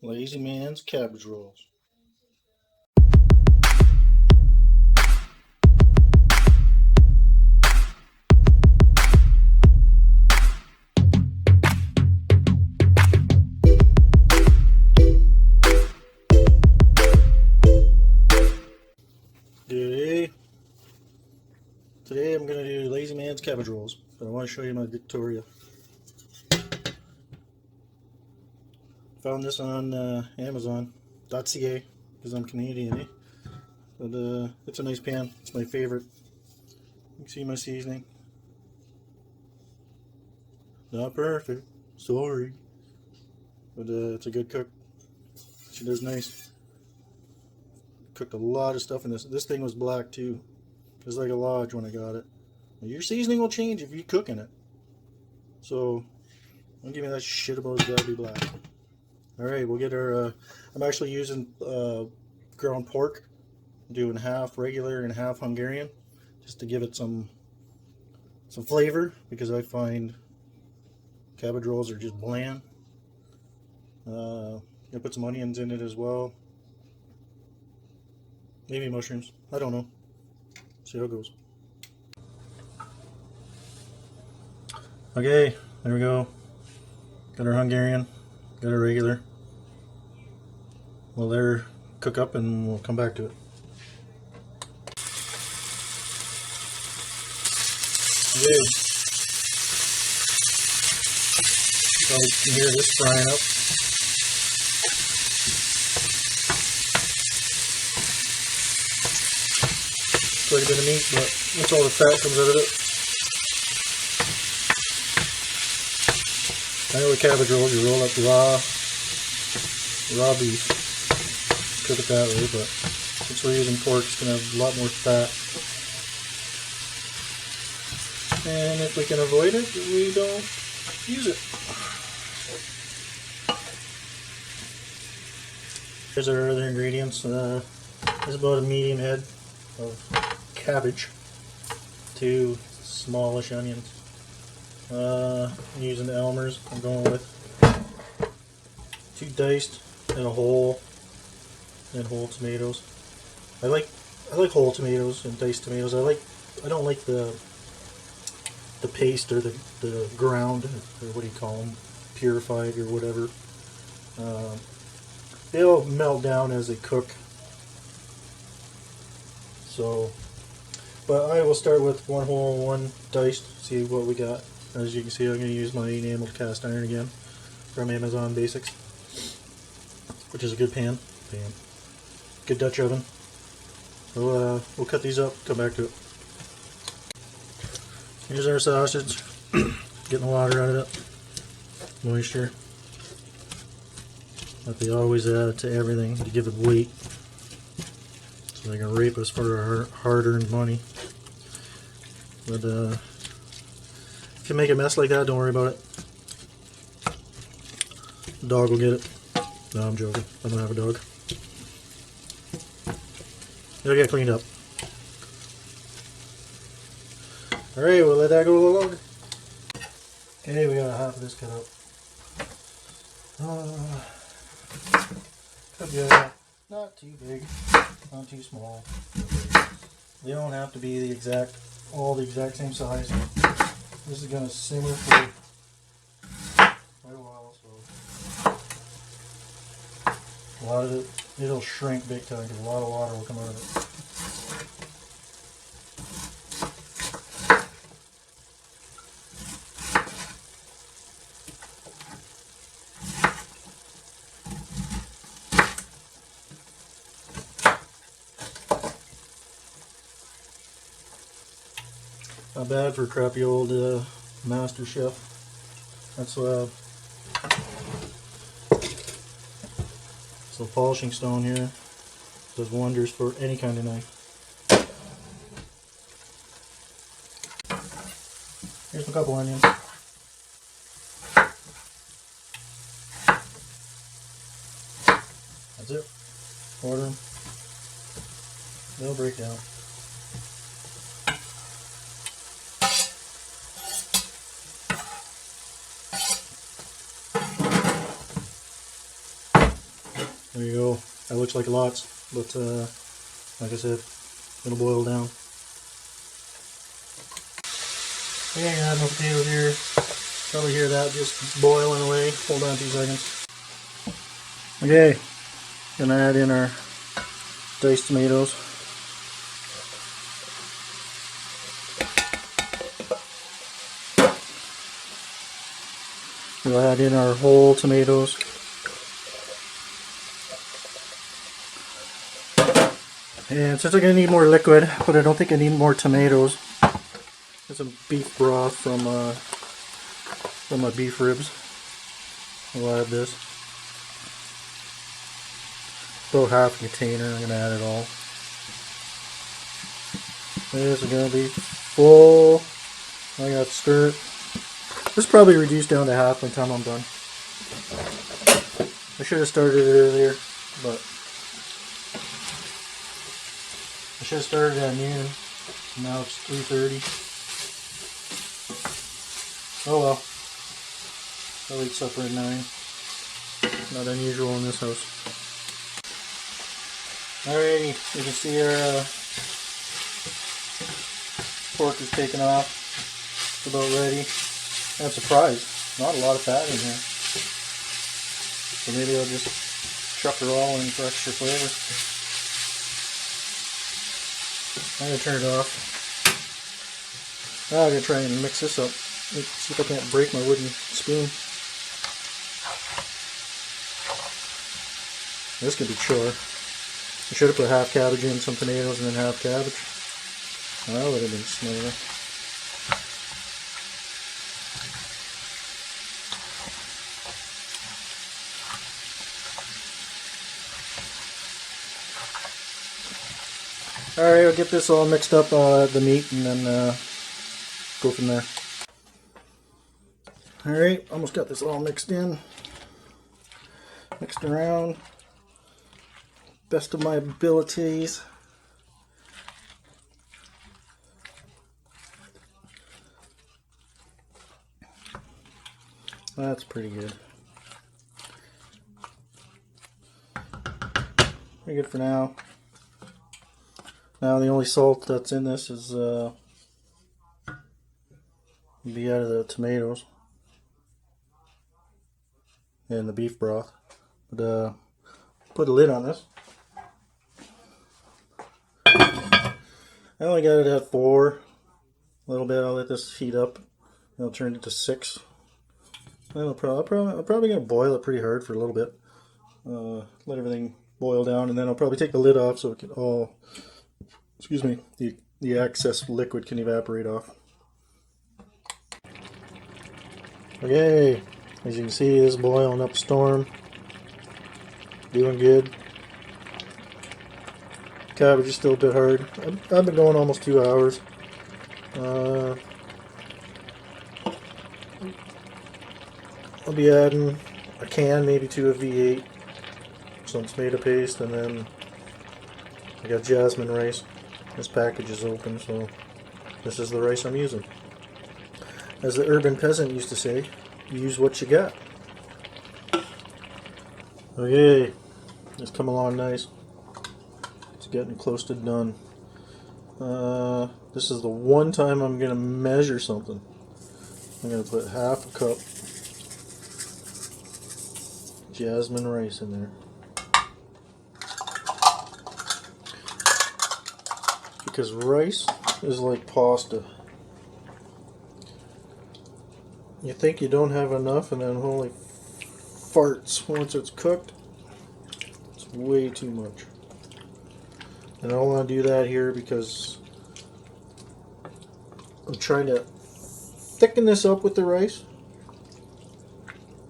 Lazy Man's Cabbage Rolls. Today I'm going to do Lazy Man's Cabbage Rolls, but I want to show you my Victoria. Found this on Amazon.ca because I'm Canadian, eh? But it's a nice pan. It's my favorite. You can see my seasoning. Not perfect, sorry, but it's a good cook. She does nice. Cooked a lot of stuff in this. This thing was black too. It was like a lodge when I got it. Your seasoning will change if you cook in it. So don't give me that shit about it's gotta be black. Alright, we'll get our I'm actually using ground pork. I'm doing half regular and half Hungarian just to give it some flavor, because I find cabbage rolls are just bland. Gonna put some onions in it as well. Maybe mushrooms. I don't know. See how it goes. Okay, there we go. Got our Hungarian, got our regular. We'll let her cook up and we'll come back to it. Okay. So you can hear this frying up. Quite a bit of meat, but that's all the fat comes out of it. I know with cabbage rolls, you roll up raw beef, cook it that way, but since we're using pork, it's going to have a lot more fat. And if we can avoid it, we don't use it. Here's our other ingredients. There's about a medium head of cabbage, 2 smallish onions. I'm using the Elmer's. I'm going with 2 diced and a whole tomatoes. I like whole tomatoes and diced tomatoes. I don't like the paste or the ground, or what do you call them, purified or whatever. They'll melt down as they cook. So, but I will start with 1 whole, 1 diced. See what we got. As you can see, I'm going to use my enameled cast iron again from Amazon Basics, which is a good pan. Good Dutch oven. We'll cut these up, come back to it. Here's our sausage. Getting the water out of it. Moisture. Like they always add to everything to give it weight. So they can rape us for our hard-earned money. But if you make a mess like that, don't worry about it. The dog will get it. No, I'm joking. I don't have a dog. It'll get cleaned up. Alright, we'll let that go along. Okay, we got half of this cut out. Cut good. Not too big, not too small. They don't have to be all the exact same size. This is going to simmer for quite a while, so a lot of it, it'll shrink big time because a lot of water will come out of it. Not bad for a crappy old Master Chef. That's the polishing stone here. Does wonders for any kind of knife. Here's a couple onions. That's it. Order them. They'll break down. There you go. That looks like lots, but like I said, it'll boil down. Okay, I got my potatoes here. Probably hear that just boiling away. Hold on 2 seconds. Okay, gonna add in our diced tomatoes. We'll add in our whole tomatoes. And since I'm going to need more liquid, but I don't think I need more tomatoes. There's some beef broth from my beef ribs. I'll add this. About half a container, I'm going to add it all. This is going to be full. I got to stir it. This probably reduced down to half by the time I'm done. I should have started it earlier, but I should have started at noon. Now it's 3:30. Oh well. I'll eat supper at 9. Not unusual in this house. Alrighty, you can see our pork is taken off. It's about ready. I'm surprised. Not a lot of fat in here. So maybe I'll just chuck her all in for extra flavor. I'm going to turn it off. Now I'm going to try and mix this up. Let's see if I can't break my wooden spoon. This could be chore. I should have put half cabbage in, some tomatoes, and then half cabbage. That would have been smoother. Alright, I'll get this all mixed up, the meat, and then go from there. Alright, almost got this all mixed in. Mixed around. Best of my abilities. That's pretty good. Pretty good for now. Now the only salt that's in this is be out of the tomatoes and the beef broth. But put a lid on this. I only got it at 4. A little bit. I'll let this heat up. I'll turn it to 6. I'm probably gonna boil it pretty hard for a little bit. Let everything boil down, and then I'll probably take the lid off so it can all. Excuse me, the excess liquid can evaporate off. Okay, as you can see, this is boiling up a storm. Doing good. Cabbage is still a bit hard. I've been going almost 2 hours. I'll be adding a can, maybe 2 of V8, some tomato paste, and then I got jasmine rice. This package is open, so this is the rice I'm using. As the urban peasant used to say, use what you got. Okay, it's come along nice. It's getting close to done. This is the one time I'm going to measure something. I'm going to put half a cup jasmine rice in there. Because rice is like pasta. You think you don't have enough, and then holy farts, once it's cooked, it's way too much. And I don't want to do that here because I'm trying to thicken this up with the rice,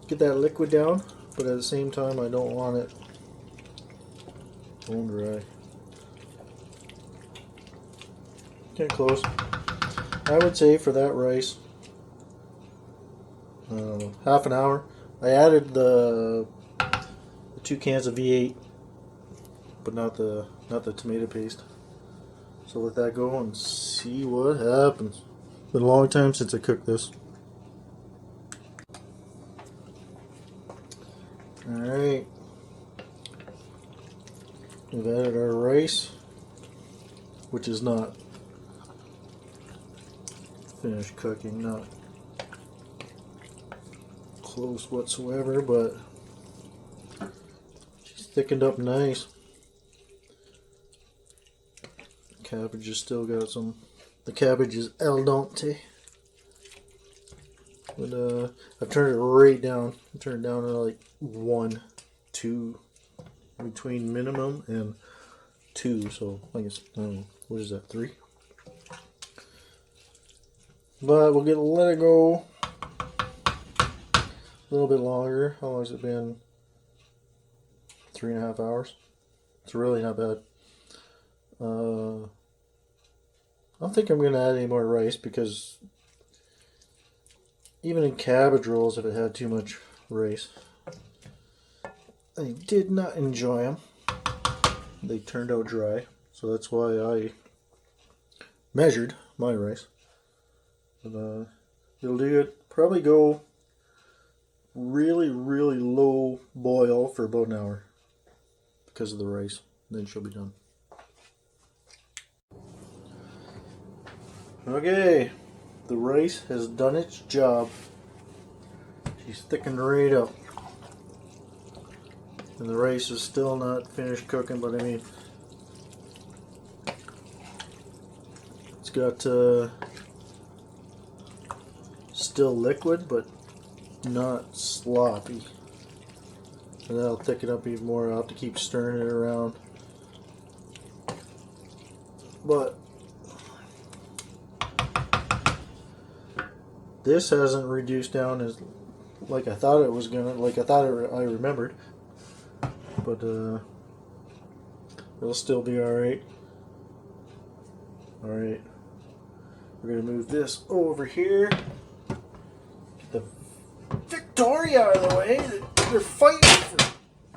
get that liquid down, but at the same time I don't want it bone dry. Get close. I would say for that rice, half an hour. I added the 2 cans of V8, but not the tomato paste. So let that go and see what happens. It's been a long time since I cooked this. Alright. We've added our rice, which is not finished cooking, not close whatsoever, but she's thickened up nice. Cabbage has still got some. The cabbage is al dente. But I've turned it right down. I turned it down to like 1, 2, between minimum and 2. So I guess, I don't know, what is that, 3? But we'll let it go a little bit longer. How long has it been? 3.5 hours. It's really not bad. I don't think I'm going to add any more rice, because even in cabbage rolls, if it had too much rice, I did not enjoy them. They turned out dry, so that's why I measured my rice. But it'll do it. Probably go really, really low boil for about an hour because of the rice. Then she'll be done. Okay, the rice has done its job. She's thickened right up. And the rice is still not finished cooking, but I mean, it's got still liquid, but not sloppy. And that'll thicken up even more. I'll have to keep stirring it around. But this hasn't reduced down as like I thought it was gonna, like I thought I remembered. But it'll still be alright. Alright. We're gonna move this over here. Get the Victoria out of the way. They're fighting for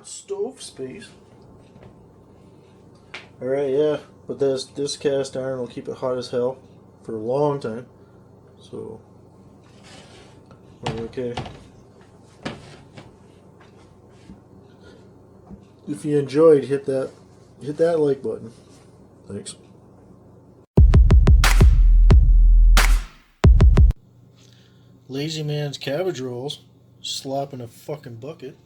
stove space. Alright, yeah. But this cast iron will keep it hot as hell for a long time. So okay. If you enjoyed, hit that like button. Thanks. Lazy man's cabbage rolls, slopping a fucking bucket.